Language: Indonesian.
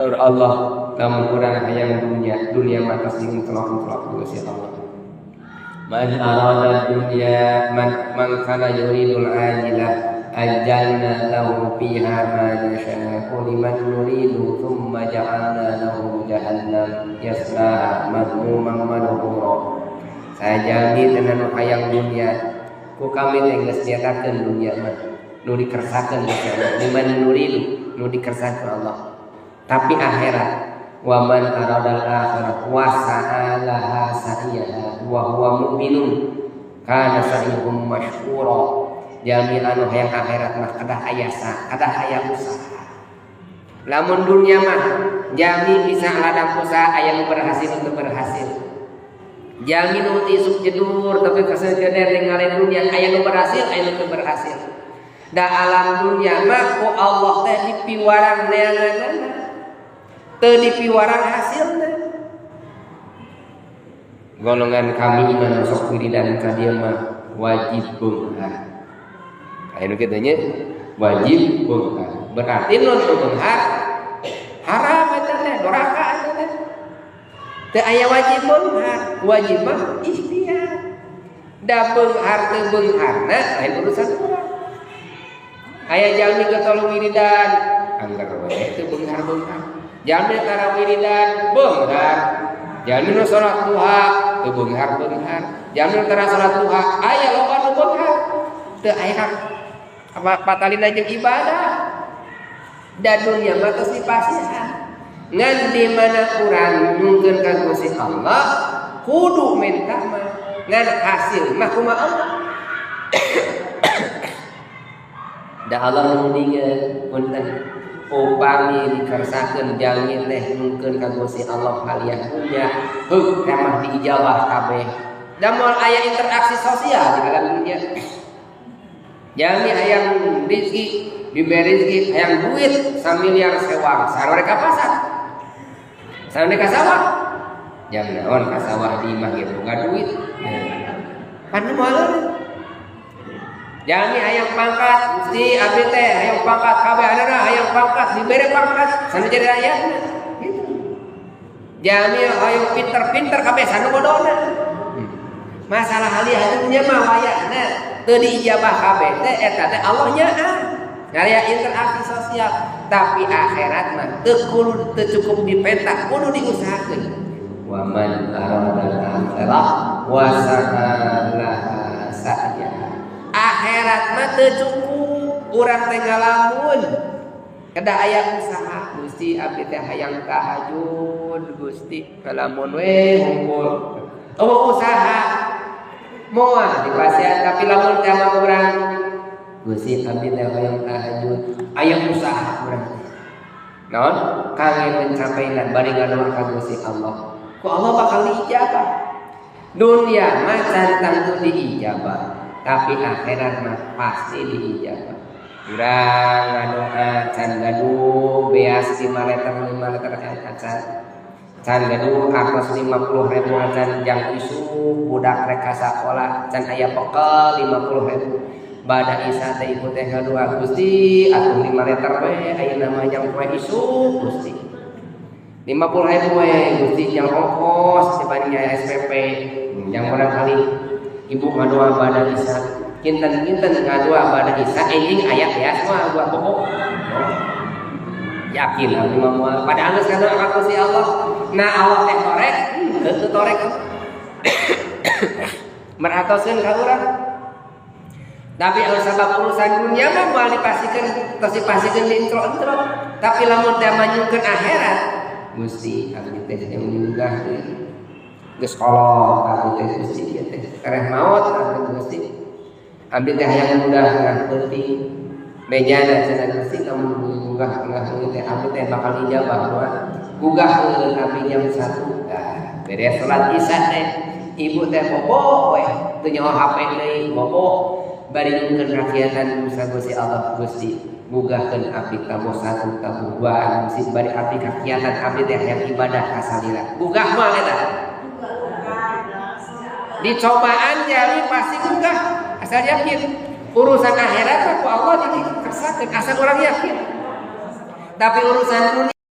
Allah namun kurang hayang dunia mata sing telok-telok Gusti Allah. Man arada dunya man kana yuridul ajilah ajalna lahu fiha ma nasha'u liman nuridu thumma ja'alna lahu jahannam yaslaha madmuman madhura. Sajami tenan hayang dunia ku kami teh geus nyatakeun dunia mah nu dikersakeun Gusti Allah liman nuridu nu dikersakeun Allah. Tapi akhirat wa man aradal akhirat wa sa'alaha sa'iyaha wa huwa mu'minun kana sa'yuhum mashkura. Jami anu hayang akhirat mah kadah aya hayang usaha. Lamun dunia mah jami bisa ladang usaha aya nu berhasil untuk berhasil. Jami nu isuk jedur tapi kaseukeun ningali dunia aya nu berhasil aya nu berhasil. Da alam dunia mah ku Allah teh dipiwarang neangan teu dipiwarang hasilna. Golongan kami iman sok wiridan ka dieu mah wajib beunghar. Aya nu kitu nya wajib beunghar. Berarti non beunghar haram eta teh doraka eta teh. Teu aya wajib beunghar, wajib mah ikhtiar. Da beunghar teu beungharna lain urusan urang. Aya jalmi getol wiridan anggar we teu beunghar-beunghar. Jalmi tara wiridan beunghar, jalmi nu salat duha teu beunghar-beunghar, jalmi tara salat duha aya loba nu beunghar, teu aya apa patalina jeung ibadah. Da dunya mah tos dipasihan. Ngan di mana urang nyungkeun ka Gusti Allah kudu minta mah ngan hasil mah kumaha Allah. Da Allah nundingeun punten upami dikersakeun jalmi teh mungkeun ka Gusti Allah kalian punya heuk mah diijabah kabeh. Da moal aya interaksi sosial di alam dunia. Jalmi hayang rezeki, diberi rezeki, hayang duit samiliar sewang, sarore ka pasar. Sarore ka sawah. Jam naon ka sawah di imah ge boga duit. Kan moal jalmi hayang pangkat, Gusti abdi teh hayang pangkat kabeh aneuna hayang pangkat, dibere pangkat sanu jadi ayatna. Gitu. Jalmi hayang pinter-pinter kabeh sanu bodona. Masalah haliah dunya mah wayahna teu diijabah kabeh teh eta teh Allah nyaah. Ngaya interaksi sosial, tapi akhirat mah teu cukup dipentak, kudu diusahakeun. Wa man aradal akhirah wa sa'alaha sa'ya. Akhirat mah teu cukup urang teh ngalamun kada aya usaha. Gusti abdi teh hayang tahajud, Gusti ngalamun we hungkul eueuh usaha moal dipasihan tapi lamun teh mah urang Gusti abdi teh hayang tahajud aya usaha urang teh naon kangge pencapaian bari ngadawar ka Gusti Allah ku Allah bakal diijabah. Dunia mah can diijabah tapi akhirat mah pasti diijabah. Urang ngadoa can gaduh beas 5 liter acan. Can gaduh akos 50.000 acan jang isu budak rek ka sakola can aya bekal 50.000. Bada isa teh ibu teh ngadoa Gusti atuh 5 liter we ayeuna mah jang poe isu Gusti. 50.000 we Gusti jang ongkos dibanding aya SPP. Jang barangkali ibu ngadoa bada isa kinten-kinten ngadoa bada isa enjing aya ya semua buat pokok yakin abdi mah moal pada geus ngadoa ka Gusti Allah na Allah teh torek teu torek meratoskeun ka urang tapi anu sabab urusan dunia mah moal dipasikeun tos dipasikeun di intro-intro tapi lamun teh manyungkeun akhirat Gusti abdi teh nyunggah geus kolot abdi teh Gusti ieu teh kareh maot abdi Gusti abdi teh hayang mudah penting bejana cenah Gusti kamu munggah teh abdi teh bakal dijabah doa gugahkeun abdi jam 1 nah beres salat isya teh ibu teh bobo we teu nyaho HP deui bobo bari nyungkeun rakiatan musa Gusti Allah Gusti gugahkeun abdi tabuh 1 tabuh 2 Gusti bari abdi kakiatan abdi teh hayang ibadah ka salira gugah mah eta dicobaan jali pasti gugah asal yakin urusan akhirat ku Allah dikersakeun asal orang yakin tapi urusan dunia